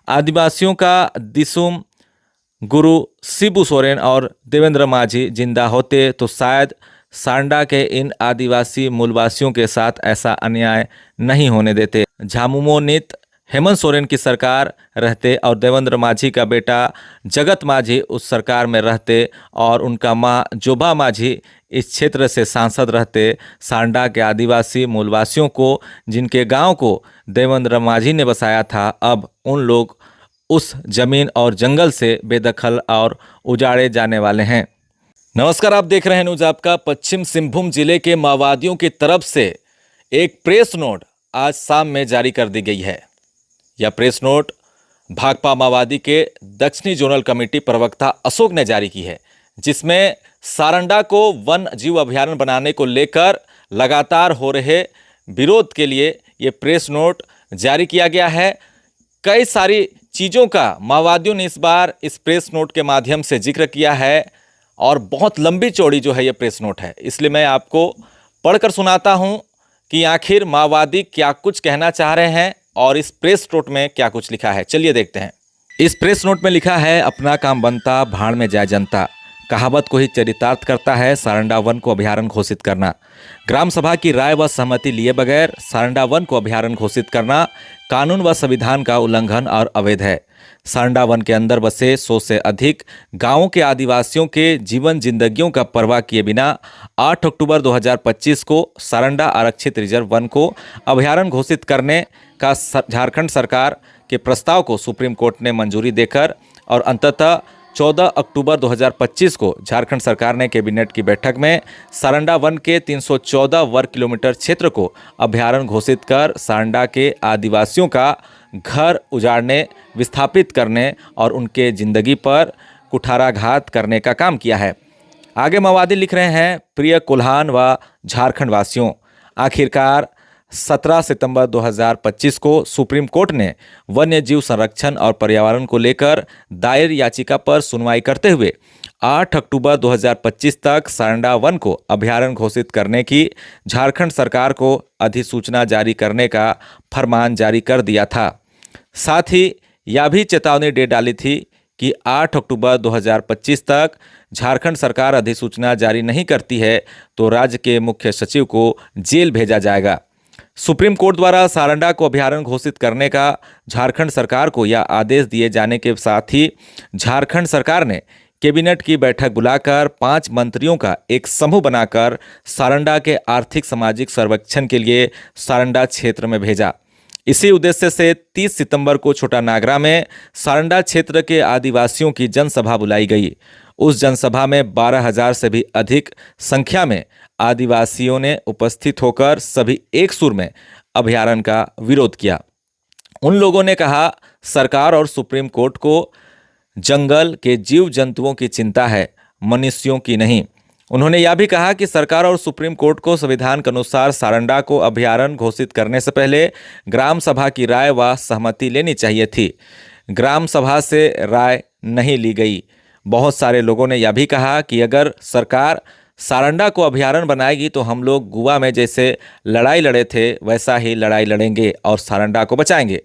आदिवासियों का दिसुम गुरु शिबू सोरेन और देवेंद्र माझी जिंदा होते तो शायद सांडा के इन आदिवासी मूलवासियों के साथ ऐसा अन्याय नहीं होने देते। झामुमो नित हेमंत सोरेन की सरकार रहते और देवेंद्र माझी का बेटा जगत माझी उस सरकार में रहते और उनका माँ जोबा माझी इस क्षेत्र से सांसद रहते, सांडा के आदिवासी मूलवासियों को जिनके गांव को देवेंद्र माझी ने बसाया था, अब उन लोग उस जमीन और जंगल से बेदखल और उजाड़े जाने वाले हैं। नमस्कार, आप देख रहे हैं न्यूज आपका। पश्चिम सिंहभूम जिले के माओवादियों की तरफ से एक प्रेस नोट आज शाम में जारी कर दी गई है। यह प्रेस नोट भाकपा माओवादी के दक्षिणी जोनल कमेटी प्रवक्ता अशोक ने जारी की है, जिसमें सारंडा को वन जीव अभयारण्य बनाने को लेकर लगातार हो रहे विरोध के लिए ये प्रेस नोट जारी किया गया है। कई सारी चीज़ों का माओवादियों ने इस बार इस प्रेस नोट के माध्यम से जिक्र किया है और बहुत लंबी चौड़ी जो है ये प्रेस नोट है, इसलिए मैं आपको पढ़कर सुनाता हूं कि आखिर माओवादी क्या कुछ कहना चाह रहे हैं और इस प्रेस नोट में क्या कुछ लिखा है। चलिए देखते हैं। इस प्रेस नोट में लिखा है, अपना काम बनता भाड़ में जाए जनता, कहावत को ही चरितार्थ करता है सारंडा वन को अभयारण्य घोषित करना। ग्राम सभा की राय व सहमति लिए बगैर सारंडा वन को अभयारण्य घोषित करना कानून व संविधान का उल्लंघन और अवैध है। सारंडा वन के अंदर बसे 100 से अधिक गांवों के आदिवासियों के जीवन जिंदगियों का परवाह किए बिना 8 अक्टूबर 2025 को सारंडा आरक्षित रिजर्व वन को अभयारण्य घोषित करने का झारखंड सरकार के प्रस्ताव को सुप्रीम कोर्ट ने मंजूरी देकर और अंततः 14 अक्टूबर 2025 को झारखंड सरकार ने कैबिनेट की बैठक में सारंडा वन के 314 वर्ग किलोमीटर क्षेत्र को अभयारण्य घोषित कर सारंडा के आदिवासियों का घर उजाड़ने, विस्थापित करने और उनके जिंदगी पर कुठाराघात करने का काम किया है। आगे माओवादी लिख रहे हैं, प्रिय कोल्हान व झारखंड वासियों, आखिरकार 17 सितंबर 2025 को सुप्रीम कोर्ट ने वन्य जीव संरक्षण और पर्यावरण को लेकर दायर याचिका पर सुनवाई करते हुए 8 अक्टूबर 2025 तक सारंडा वन को अभयारण्य घोषित करने की झारखंड सरकार को अधिसूचना जारी करने का फरमान जारी कर दिया था। साथ ही यह भी चेतावनी दे डाली थी कि 8 अक्टूबर 2025 तक झारखंड सरकार अधिसूचना जारी नहीं करती है तो राज्य के मुख्य सचिव को जेल भेजा जाएगा। सुप्रीम कोर्ट द्वारा सारंडा को अभयारण्य घोषित करने का झारखंड सरकार को यह आदेश दिए जाने के साथ ही झारखंड सरकार ने कैबिनेट की बैठक बुलाकर 5 मंत्रियों का एक समूह बनाकर सारंडा के आर्थिक सामाजिक सर्वेक्षण के लिए सारंडा क्षेत्र में भेजा। इसी उद्देश्य से 30 सितंबर को छोटा नागरा में सारंडा क्षेत्र के आदिवासियों की जनसभा बुलाई गई। उस जनसभा में 12,000 से भी अधिक संख्या में आदिवासियों ने उपस्थित होकर सभी एक सुर में अभयारण्य का विरोध किया। उन लोगों ने कहा, सरकार और सुप्रीम कोर्ट को जंगल के जीव जंतुओं की चिंता है, मनुष्यों की नहीं। उन्होंने यह भी कहा कि सरकार और सुप्रीम कोर्ट को संविधान के अनुसार सारंडा को अभयारण्य घोषित करने से पहले ग्राम सभा की राय व सहमति लेनी चाहिए थी। ग्राम सभा से राय नहीं ली गई। बहुत सारे लोगों ने यह भी कहा कि अगर सरकार सारंडा को अभयारण्य बनाएगी तो हम लोग गोवा में जैसे लड़ाई लड़े थे वैसा ही लड़ाई लड़ेंगे और सारंडा को बचाएंगे।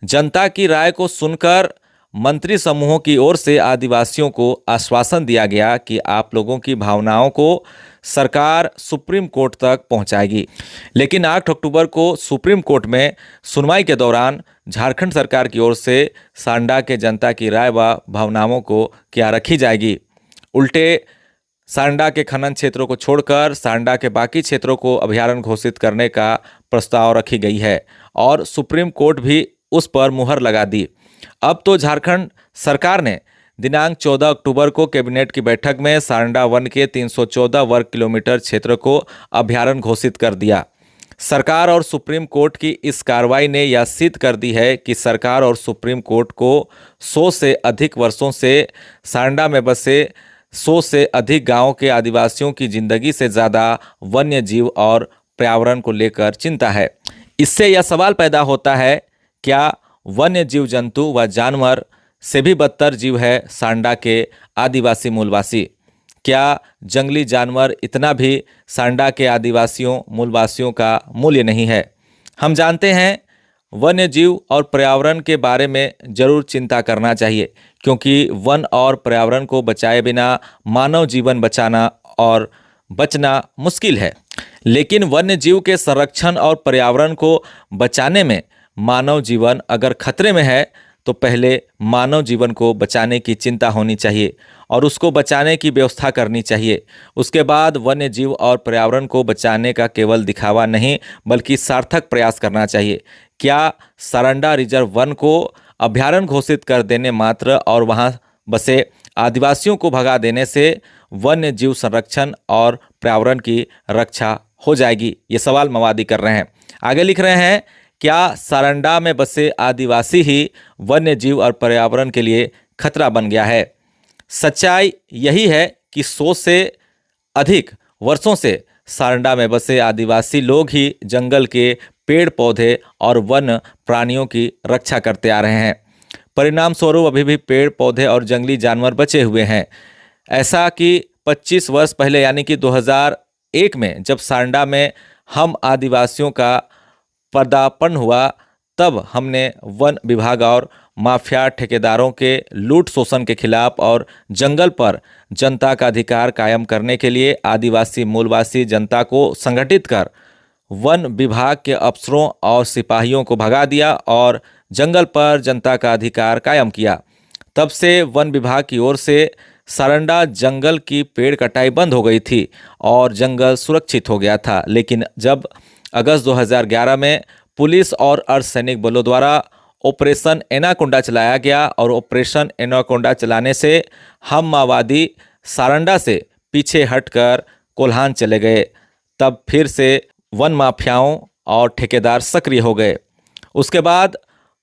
जनता की राय को सुनकर मंत्री समूहों की ओर से आदिवासियों को आश्वासन दिया गया कि आप लोगों की भावनाओं को सरकार सुप्रीम कोर्ट तक पहुंचाएगी। लेकिन 8 अक्टूबर को सुप्रीम कोर्ट में सुनवाई के दौरान झारखंड सरकार की ओर से सारंडा के जनता की राय व भावनाओं को क्या रखी जाएगी, उल्टे सारंडा के खनन क्षेत्रों को छोड़कर सारंडा के बाकी क्षेत्रों को अभयारण्य घोषित करने का प्रस्ताव रखी गई है और सुप्रीम कोर्ट भी उस पर मुहर लगा दी। अब तो झारखंड सरकार ने दिनांक 14 अक्टूबर को कैबिनेट की बैठक में सारंडा वन के 314 वर्ग किलोमीटर क्षेत्र को अभयारण्य घोषित कर दिया। सरकार और सुप्रीम कोर्ट की इस कार्रवाई ने यह सिद्ध कर दी है कि सरकार और सुप्रीम कोर्ट को 100 से अधिक वर्षों से सारंडा में बसे 100 से अधिक गांवों के आदिवासियों की जिंदगी से ज़्यादा वन्य जीव और पर्यावरण को लेकर चिंता है। इससे यह सवाल पैदा होता है, क्या वन्य जीव जंतु व जानवर से भी बदतर जीव है सारंडा के आदिवासी मूलवासी? क्या जंगली जानवर इतना भी सारंडा के आदिवासियों मूलवासियों का मूल्य नहीं है? हम जानते हैं वन्य जीव और पर्यावरण के बारे में जरूर चिंता करना चाहिए, क्योंकि वन और पर्यावरण को बचाए बिना मानव जीवन बचाना और बचना मुश्किल है। लेकिन वन्य जीव के संरक्षण और पर्यावरण को बचाने में मानव जीवन अगर खतरे में है तो पहले मानव जीवन को बचाने की चिंता होनी चाहिए और उसको बचाने की व्यवस्था करनी चाहिए। उसके बाद वन्य जीव और पर्यावरण को बचाने का केवल दिखावा नहीं बल्कि सार्थक प्रयास करना चाहिए। क्या सारंडा रिजर्व वन को अभयारण्य घोषित कर देने मात्र और वहां बसे आदिवासियों को भगा देने से वन्य जीव संरक्षण और पर्यावरण की रक्षा हो जाएगी? ये सवाल मवादी कर रहे हैं। आगे लिख रहे हैं, क्या सारंडा में बसे आदिवासी ही वन्य जीव और पर्यावरण के लिए खतरा बन गया है? सच्चाई यही है कि 100 से अधिक वर्षों से सारंडा में बसे आदिवासी लोग ही जंगल के पेड़ पौधे और वन प्राणियों की रक्षा करते आ रहे हैं। परिणाम स्वरूप अभी भी पेड़ पौधे और जंगली जानवर बचे हुए हैं। ऐसा कि 25 वर्ष पहले यानी कि 2001 में जब सारंडा में हम आदिवासियों का पदार्पण हुआ, तब हमने वन विभाग और माफिया ठेकेदारों के लूट शोषण के खिलाफ और जंगल पर जनता का अधिकार कायम करने के लिए आदिवासी मूलवासी जनता को संगठित कर वन विभाग के अफसरों और सिपाहियों को भगा दिया और जंगल पर जनता का अधिकार कायम किया। तब से वन विभाग की ओर से सारंडा जंगल की पेड़ कटाई बंद हो गई थी और जंगल सुरक्षित हो गया था। लेकिन जब अगस्त 2011 में पुलिस और अर्धसैनिक बलों द्वारा ऑपरेशन एनाकोंडा चलाया गया और ऑपरेशन एनाकोंडा चलाने से हम माओवादी सारंडा से पीछे हटकर कोल्हान चले गए, तब फिर से वन माफियाओं और ठेकेदार सक्रिय हो गए। उसके बाद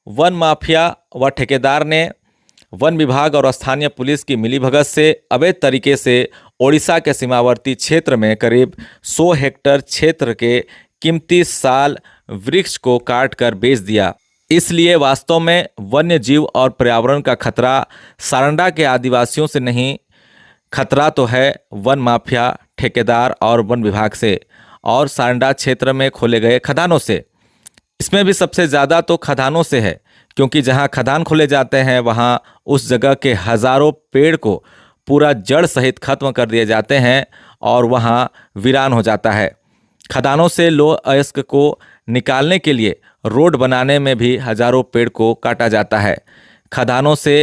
वन माफिया व ठेकेदार ने वन विभाग और स्थानीय पुलिस की मिलीभगत से अवैध तरीके से ओडिशा के सीमावर्ती क्षेत्र में करीब 100 हेक्टेयर क्षेत्र के कीमती साल वृक्ष को काट कर बेच दिया। इसलिए वास्तव में वन्य जीव और पर्यावरण का खतरा सारंडा के आदिवासियों से नहीं, खतरा तो है वन माफिया ठेकेदार और वन विभाग से और सारंडा क्षेत्र में खोले गए खदानों से। इसमें भी सबसे ज़्यादा तो खदानों से है, क्योंकि जहां खदान खोले जाते हैं वहां उस जगह के हज़ारों पेड़ को पूरा जड़ सहित खत्म कर दिए जाते हैं और वहां वीरान हो जाता है। खदानों से लौह अयस्क को निकालने के लिए रोड बनाने में भी हजारों पेड़ को काटा जाता है। खदानों से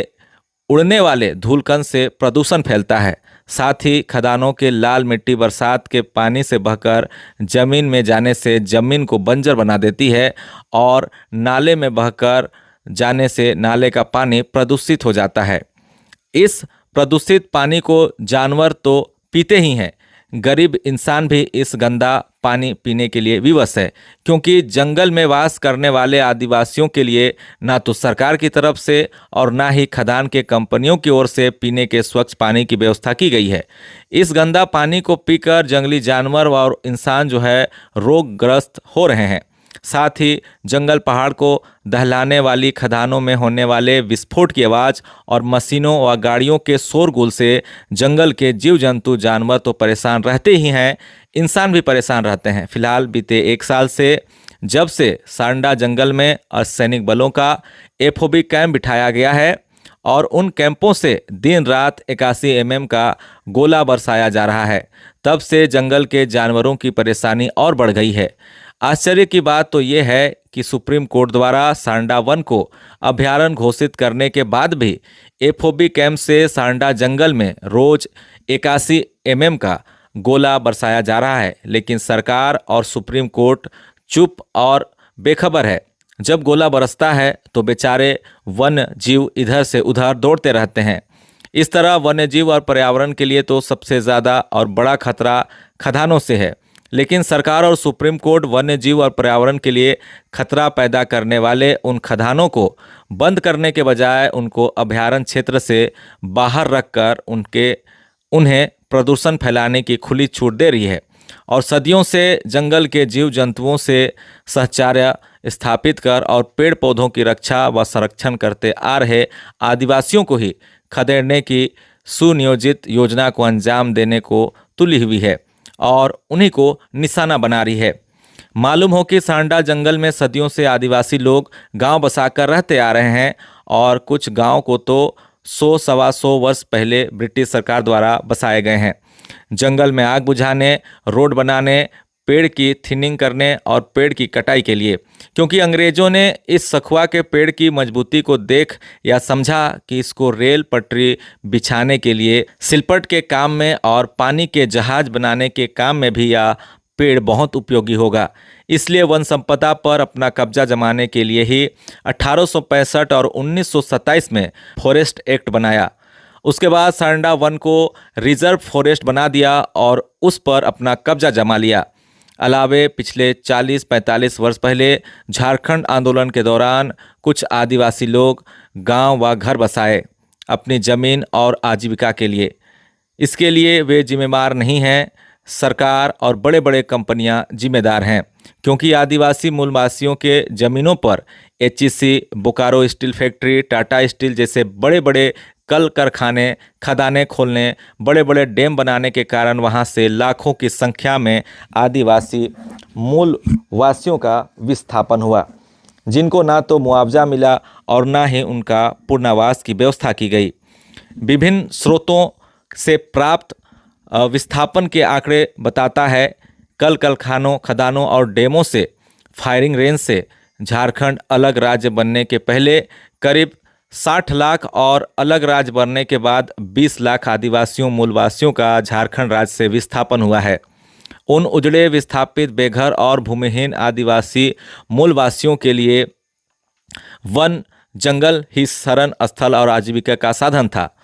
उड़ने वाले धूलकण से प्रदूषण फैलता है। साथ ही खदानों के लाल मिट्टी बरसात के पानी से बहकर जमीन में जाने से जमीन को बंजर बना देती है और नाले में बहकर जाने से नाले का पानी प्रदूषित हो जाता है। इस प्रदूषित पानी को जानवर तो पीते ही हैं, गरीब इंसान भी इस गंदा पानी पीने के लिए विवश है, क्योंकि जंगल में वास करने वाले आदिवासियों के लिए ना तो सरकार की तरफ से और ना ही खदान के कंपनियों की ओर से पीने के स्वच्छ पानी की व्यवस्था की गई है। इस गंदा पानी को पीकर जंगली जानवर और इंसान जो है रोगग्रस्त हो रहे हैं। साथ ही जंगल पहाड़ को दहलाने वाली खदानों में होने वाले विस्फोट की आवाज़ और मशीनों व गाड़ियों के शोरगुल से जंगल के जीव जंतु जानवर तो परेशान रहते ही हैं, इंसान भी परेशान रहते हैं। फिलहाल बीते 1 साल से जब से सारंडा जंगल में अर्धसैनिक बलों का FOB कैंप बिठाया गया है और उन कैंपों से दिन रात 81 mm का गोला बरसाया जा रहा है, तब से जंगल के जानवरों की परेशानी और बढ़ गई है। आश्चर्य की बात तो ये है कि सुप्रीम कोर्ट द्वारा सारंडा वन को अभयारण्य घोषित करने के बाद भी FOB कैंप से सारंडा जंगल में रोज 81 mm का गोला बरसाया जा रहा है, लेकिन सरकार और सुप्रीम कोर्ट चुप और बेखबर है। जब गोला बरसता है तो बेचारे वन जीव इधर से उधर दौड़ते रहते हैं। इस तरह वन्य जीव और पर्यावरण के लिए तो सबसे ज़्यादा और बड़ा खतरा खदानों से है, लेकिन सरकार और सुप्रीम कोर्ट वन्य जीव और पर्यावरण के लिए खतरा पैदा करने वाले उन खदानों को बंद करने के बजाय उनको अभयारण्य क्षेत्र से बाहर रखकर उन्हें प्रदूषण फैलाने की खुली छूट दे रही है और सदियों से जंगल के जीव जंतुओं से सहचार्य स्थापित कर और पेड़ पौधों की रक्षा व संरक्षण करते आ रहे आदिवासियों को ही खदेड़ने की सुनियोजित योजना को अंजाम देने को तुली हुई है और उन्हीं को निशाना बना रही है। मालूम हो कि सांडा जंगल में सदियों से आदिवासी लोग गांव बसाकर रहते आ रहे हैं और कुछ गांव को तो 100-125 वर्ष पहले ब्रिटिश सरकार द्वारा बसाए गए हैं। जंगल में आग बुझाने, रोड बनाने, पेड़ की थिनिंग करने और पेड़ की कटाई के लिए, क्योंकि अंग्रेजों ने इस सखुआ के पेड़ की मजबूती को देख या समझा कि इसको रेल पटरी बिछाने के लिए, सिलपट के काम में और पानी के जहाज बनाने के काम में भी यह पेड़ बहुत उपयोगी होगा। इसलिए वन संपदा पर अपना कब्जा जमाने के लिए ही 1865 और 1927 में फॉरेस्ट एक्ट बनाया। उसके बाद सांडा वन को रिजर्व फॉरेस्ट बना दिया और उस पर अपना कब्जा जमा लिया। अलावे पिछले 40-45 वर्ष पहले झारखंड आंदोलन के दौरान कुछ आदिवासी लोग गांव व घर बसाए अपनी ज़मीन और आजीविका के लिए। इसके लिए वे जिम्मेदार नहीं हैं, सरकार और बड़े बड़े कंपनियां जिम्मेदार हैं, क्योंकि आदिवासी मूलवासियों के ज़मीनों पर HEC, Bokaro steel factory, Tata steel जैसे बड़े बड़े कल कारखाने, खदानें खोलने, बड़े बड़े डैम बनाने के कारण वहां से लाखों की संख्या में आदिवासी मूलवासियों का विस्थापन हुआ, जिनको ना तो मुआवजा मिला और ना ही उनका पुनर्वास की व्यवस्था की गई। विभिन्न स्रोतों से प्राप्त विस्थापन के आंकड़े बताता है कल कारखानों, खदानों और डैमों से, फायरिंग रेंज से झारखंड अलग राज्य बनने के पहले करीब 60 लाख और अलग राज्य बनने के बाद 20 लाख आदिवासियों मूलवासियों का झारखंड राज्य से विस्थापन हुआ है। उन उजड़े, विस्थापित, बेघर और भूमिहीन आदिवासी मूलवासियों के लिए वन, जंगल ही शरण स्थल और आजीविका का साधन था।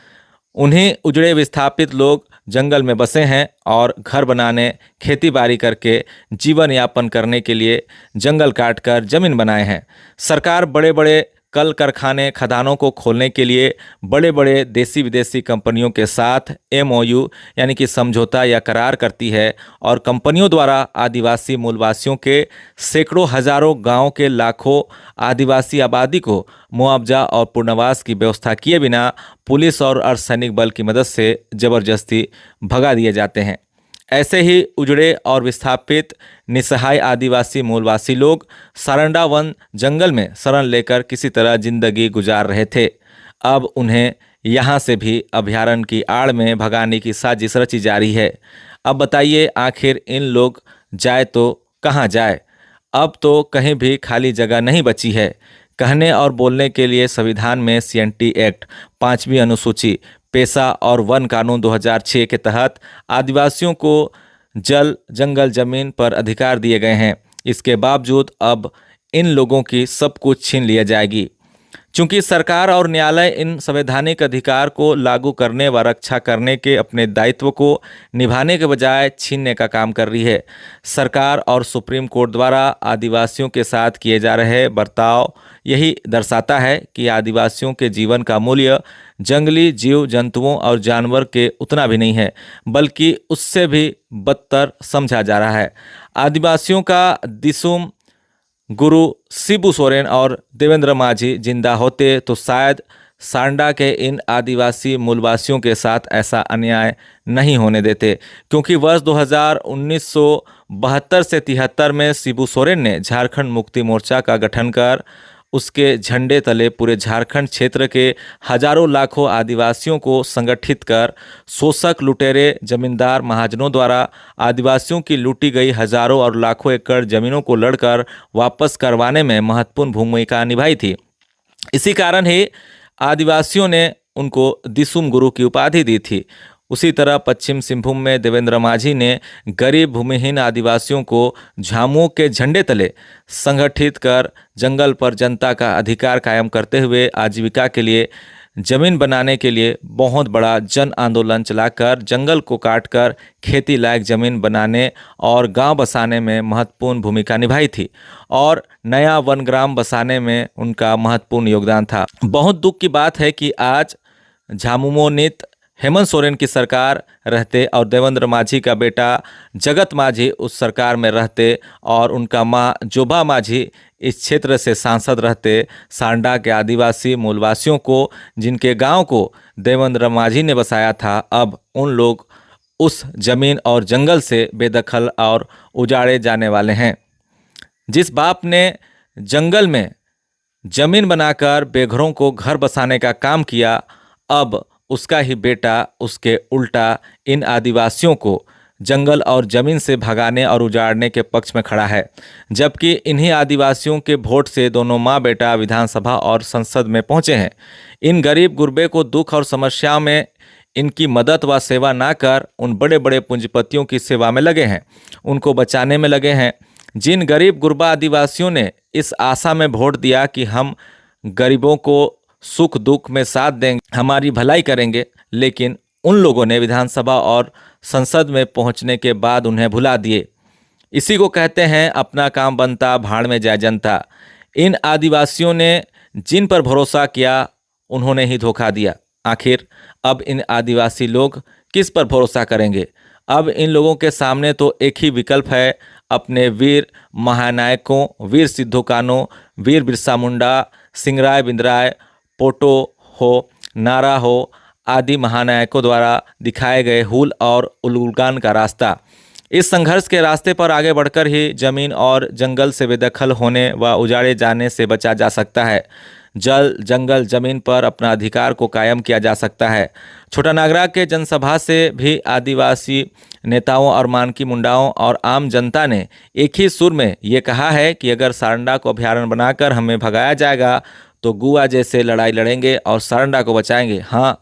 उन्हीं उजड़े, विस्थापित लोग जंगल में बसे हैं और घर बनाने, खेती बाड़ी करके जीवन यापन करने के लिए जंगल काटकर जमीन बनाए हैं। सरकार बड़े बड़े कल कारखाने, खदानों को खोलने के लिए बड़े बड़े देसी विदेशी कंपनियों के साथ एमओयू यानी कि समझौता या करार करती है और कंपनियों द्वारा आदिवासी मूलवासियों के सैकड़ों हजारों गांव के लाखों आदिवासी आबादी को मुआवजा और पुनर्वास की व्यवस्था किए बिना पुलिस और अर्धसैनिक बल की मदद से जबरदस्ती भगा दिए जाते हैं। ऐसे ही उजड़े और विस्थापित निसहाय आदिवासी मूलवासी लोग सारंडा वन जंगल में शरण लेकर किसी तरह जिंदगी गुजार रहे थे। अब उन्हें यहाँ से भी अभयारण्य की आड़ में भगाने की साजिश रची जा रही है। अब बताइए आखिर इन लोग जाए तो कहाँ जाए? अब तो कहीं भी खाली जगह नहीं बची है। कहने और बोलने के लिए संविधान में सीएनटी एक्ट 5वीं अनुसूची, पेशा और वन कानून 2006 के तहत आदिवासियों को जल, जंगल, जमीन पर अधिकार दिए गए हैं। इसके बावजूद अब इन लोगों की सब कुछ छीन लिया जाएगी। चूंकि सरकार और न्यायालय इन संवैधानिक अधिकार को लागू करने व रक्षा करने के अपने दायित्व को निभाने के बजाय छीनने का काम कर रही है। सरकार और सुप्रीम कोर्ट द्वारा आदिवासियों के साथ किए जा रहे बर्ताव यही दर्शाता है कि आदिवासियों के जीवन का मूल्य जंगली जीव जंतुओं और जानवर के उतना भी नहीं है, बल्कि उससे भी बदतर समझा जा रहा है। आदिवासियों का दिसुम गुरु शिबू सोरेन और देवेंद्र माझी जिंदा होते तो शायद सांडा के इन आदिवासी मूलवासियों के साथ ऐसा अन्याय नहीं होने देते, क्योंकि वर्ष 1972 से 73 में शिबू सोरेन ने झारखंड मुक्ति मोर्चा का गठन कर उसके झंडे तले पूरे झारखंड क्षेत्र के हजारों लाखों आदिवासियों को संगठित कर शोषक, लुटेरे, जमींदार, महाजनों द्वारा आदिवासियों की लूटी गई हजारों और लाखों एकड़ जमीनों को लड़कर वापस करवाने में महत्वपूर्ण भूमिका निभाई थी। इसी कारण ही आदिवासियों ने उनको दिसुम गुरु की उपाधि दी थी। उसी तरह पश्चिम सिंहभूम में देवेंद्र माझी ने गरीब भूमिहीन आदिवासियों को झामुमो के झंडे तले संगठित कर जंगल पर जनता का अधिकार कायम करते हुए आजीविका के लिए, जमीन बनाने के लिए बहुत बड़ा जन आंदोलन चलाकर जंगल को काटकर खेती लायक जमीन बनाने और गांव बसाने में महत्वपूर्ण भूमिका निभाई थी और नया वनग्राम बसाने में उनका महत्वपूर्ण योगदान था। बहुत दुख की बात है कि आज झामुमो नीत हेमंत सोरेन की सरकार रहते और देवेंद्र माझी का बेटा जगत माझी उस सरकार में रहते और उनका मां जोबा माझी इस क्षेत्र से सांसद रहते, सांडा के आदिवासी मूलवासियों को, जिनके गांव को देवेंद्र माझी ने बसाया था, अब उन लोग उस जमीन और जंगल से बेदखल और उजाड़े जाने वाले हैं। जिस बाप ने जंगल में जमीन बनाकर बेघरों को घर बसाने का काम किया, अब उसका ही बेटा उसके उल्टा इन आदिवासियों को जंगल और जमीन से भगाने और उजाड़ने के पक्ष में खड़ा है। जबकि इन्हीं आदिवासियों के वोट से दोनों माँ बेटा विधानसभा और संसद में पहुंचे हैं। इन गरीब गुरबे को दुख और समस्याओं में इनकी मदद व सेवा ना कर उन बड़े बड़े पूंजीपतियों की सेवा में लगे हैं, उनको बचाने में लगे हैं। जिन गरीब गुरबा आदिवासियों ने इस आशा में वोट दिया कि हम गरीबों को सुख दुख में साथ देंगे, हमारी भलाई करेंगे, लेकिन उन लोगों ने विधानसभा और संसद में पहुंचने के बाद उन्हें भुला दिए। इसी को कहते हैं अपना काम बनता भाड़ में जाए जनता। इन आदिवासियों ने जिन पर भरोसा किया उन्होंने ही धोखा दिया। आखिर अब इन आदिवासी लोग किस पर भरोसा करेंगे? अब इन लोगों के सामने तो एक ही विकल्प है, अपने वीर महानायकों, वीर सिद्धो कान्हो, वीर बिरसा मुंडा, सिंगराय बिंद्राय, पोटो हो, नारा हो आदि महानायकों द्वारा दिखाए गए हुल और उलगुलान का रास्ता। इस संघर्ष के रास्ते पर आगे बढ़कर ही जमीन और जंगल से बेदखल होने व उजाड़े जाने से बचा जा सकता है। जल जंगल जमीन पर अपना अधिकार को कायम किया जा सकता है। छोटा नागरा के जनसभा से भी आदिवासी नेताओं और मानकी मुंडाओं और आम जनता ने एक ही सुर में ये कहा है कि अगर सारंडा को अभयारण्य बनाकर हमें भगाया जाएगा तो गुआ जैसे लड़ाई लड़ेंगे और सारंडा को बचाएंगे। हाँ,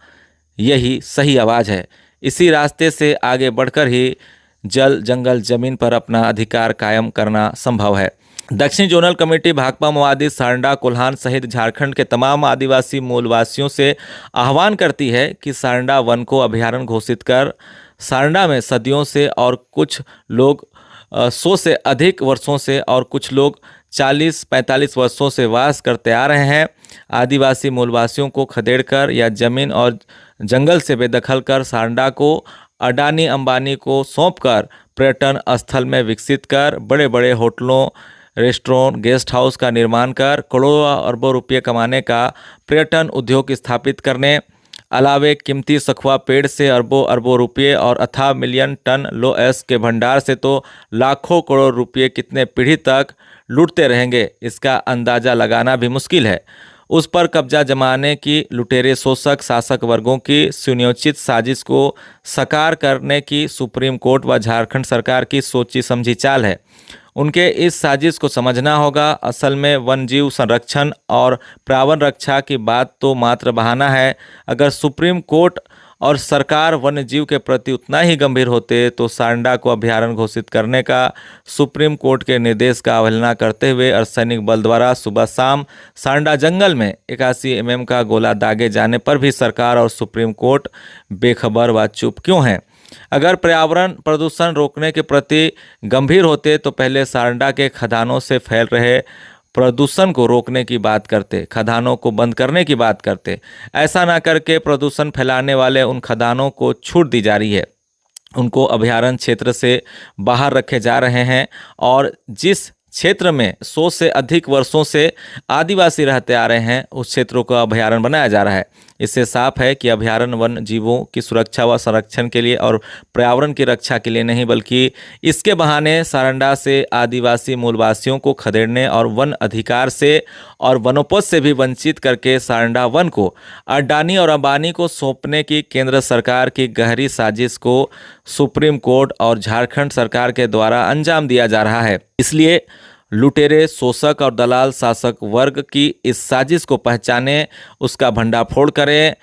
यही सही आवाज़ है। इसी रास्ते से आगे बढ़कर ही जल जंगल जमीन पर अपना अधिकार कायम करना संभव है। दक्षिण जोनल कमेटी भाकपा माओवादी सारंडा कोल्हान सहित झारखंड के तमाम आदिवासी मूलवासियों से आह्वान करती है कि सारंडा वन को अभयारण्य घोषित कर सारंडा में सदियों से और कुछ लोग 100 से अधिक वर्षों से और कुछ लोग 40-45 वर्षों से वास करते आ रहे हैं। आदिवासी मूलवासियों को खदेड़कर या जमीन और जंगल से बेदखल कर सारंडा को अडानी अंबानी को सौंपकर पर्यटन स्थल में विकसित कर बड़े बड़े होटलों, रेस्टोरेंट, गेस्ट हाउस का निर्माण कर करोड़ों अरबों रुपये कमाने का पर्यटन उद्योग स्थापित करने, अलावे कीमती सखुआ पेड़ से अरबों अरबों रुपये और अथाह मिलियन टन लोएस के भंडार से तो लाखों करोड़ रुपये कितने पीढ़ी तक लूटते रहेंगे, इसका अंदाज़ा लगाना भी मुश्किल है। उस पर कब्जा जमाने की लुटेरे शोषक शासक वर्गों की सुनियोजित साजिश को साकार करने की सुप्रीम कोर्ट व झारखंड सरकार की सोची समझी चाल है। उनके इस साजिश को समझना होगा। असल में वन जीव संरक्षण और पर्यावरण रक्षा की बात तो मात्र बहाना है। अगर सुप्रीम कोर्ट और सरकार वन्य जीव के प्रति उतना ही गंभीर होते तो सारंडा को अभयारण्य घोषित करने का सुप्रीम कोर्ट के निर्देश का अवहेलना करते हुए अर्धसैनिक बल द्वारा सुबह शाम सारंडा जंगल में 81 mm का गोला दागे जाने पर भी सरकार और सुप्रीम कोर्ट बेखबर व चुप क्यों हैं? अगर पर्यावरण प्रदूषण रोकने के प्रति गंभीर होते तो पहले सारंडा के खदानों से फैल रहे प्रदूषण को रोकने की बात करते, खदानों को बंद करने की बात करते। ऐसा ना करके प्रदूषण फैलाने वाले उन खदानों को छूट दी जा रही है, उनको अभयारण्य क्षेत्र से बाहर रखे जा रहे हैं। और जिस क्षेत्र में 100 से अधिक वर्षों से आदिवासी रहते आ रहे हैं उस क्षेत्रों का अभयारण्य बनाया जा रहा है। इससे साफ है कि अभयारण्य वन जीवों की सुरक्षा व संरक्षण के लिए और पर्यावरण की रक्षा के लिए नहीं, बल्कि इसके बहाने सारंडा से आदिवासी मूलवासियों को खदेड़ने और वन अधिकार से और वनोपज से भी वंचित करके सारंडा वन को अडानी और अंबानी को सौंपने की केंद्र सरकार की गहरी साजिश को सुप्रीम कोर्ट और झारखंड सरकार के द्वारा अंजाम दिया जा रहा है। इसलिए लुटेरे शोषक और दलाल शासक वर्ग की इस साजिश को पहचाने, उसका भंडाफोड़ करें।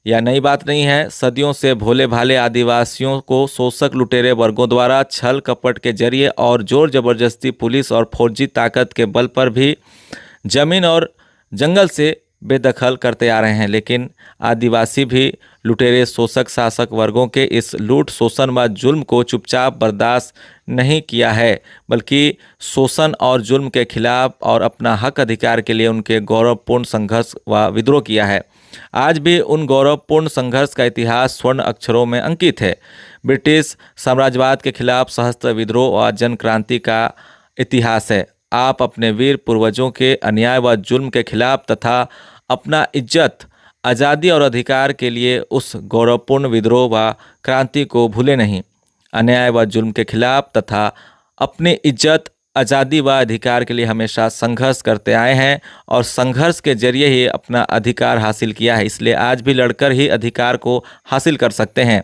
यह नई बात नहीं है। सदियों से भोले भाले आदिवासियों को शोषक लुटेरे वर्गों द्वारा छल कपट के जरिए और जोर जबरदस्ती पुलिस और फौजी ताकत के बल पर भी जमीन और जंगल से बेदखल करते आ रहे हैं। लेकिन आदिवासी भी लुटेरे शोषक शासक वर्गों के इस लूट शोषण व जुल्म को चुपचाप बर्दाश्त नहीं किया है, बल्कि शोषण और जुल्म के खिलाफ और अपना हक अधिकार के लिए उनके गौरवपूर्ण संघर्ष व विद्रोह किया है। आज भी उन गौरवपूर्ण संघर्ष का इतिहास स्वर्ण अक्षरों में अंकित है। ब्रिटिश साम्राज्यवाद के खिलाफ सहस्त्र विद्रोह व जन क्रांति का इतिहास है। आप अपने वीर पूर्वजों के अन्याय व जुल्म के खिलाफ तथा अपना इज्जत, आज़ादी और अधिकार के लिए उस गौरवपूर्ण विद्रोह व क्रांति को भूले नहीं। अन्याय व जुल्म के खिलाफ तथा अपनी इज्जत, आज़ादी व अधिकार के लिए हमेशा संघर्ष करते आए हैं और संघर्ष के जरिए ही अपना अधिकार हासिल किया है, इसलिए आज भी लड़कर ही अधिकार को हासिल कर सकते हैं।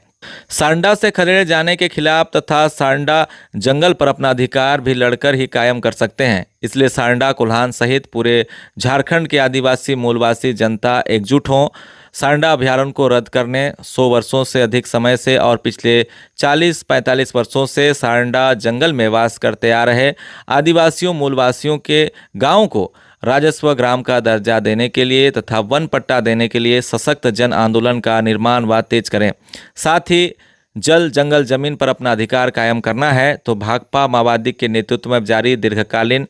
सांडा से खदेड़े जाने के खिलाफ तथा सांडा जंगल पर अपना अधिकार भी लड़कर ही कायम कर सकते हैं, इसलिए सांडा कोल्हान सहित पूरे झारखंड के आदिवासी मूलवासी जनता एकजुट हों। सांडा अभयारण्य को रद्द करने 100 वर्षों से अधिक समय से और पिछले 40-45 वर्षों से सांडा जंगल में वास करते आ रहे आदिवासियों मूलवासियों के गांवों को राजस्व ग्राम का दर्जा देने के लिए तथा वन पट्टा देने के लिए सशक्त जन आंदोलन का निर्माण व तेज करें। साथ ही जल जंगल जमीन पर अपना अधिकार कायम करना है तो भाकपा माओवादी के नेतृत्व में जारी दीर्घकालीन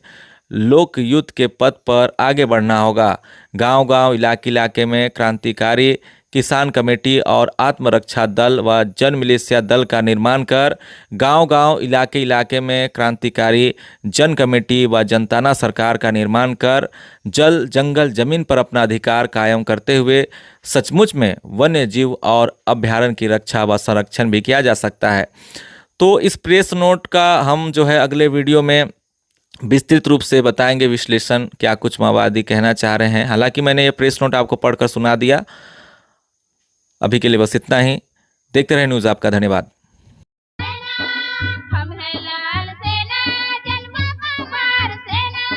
लोक युद्ध के पथ पर आगे बढ़ना होगा। गांव-गांव, इलाके में क्रांतिकारी किसान कमेटी और आत्मरक्षा दल व जन मिलिशिया दल का निर्माण कर गांव-गांव, इलाके में क्रांतिकारी जन कमेटी व जनताना सरकार का निर्माण कर जल जंगल जमीन पर अपना अधिकार कायम करते हुए सचमुच में वन्य जीव और अभयारण्य की रक्षा व संरक्षण भी किया जा सकता है। तो इस प्रेस नोट का हम जो है अगले वीडियो में विस्तृत रूप से बताएंगे विश्लेषण, क्या कुछ माओवादी कहना चाह रहे हैं। हालांकि मैंने ये प्रेस नोट आपको पढ़कर सुना दिया। अभी के लिए बस इतना ही। देखते रहे न्यूज़ आपका। धन्यवाद।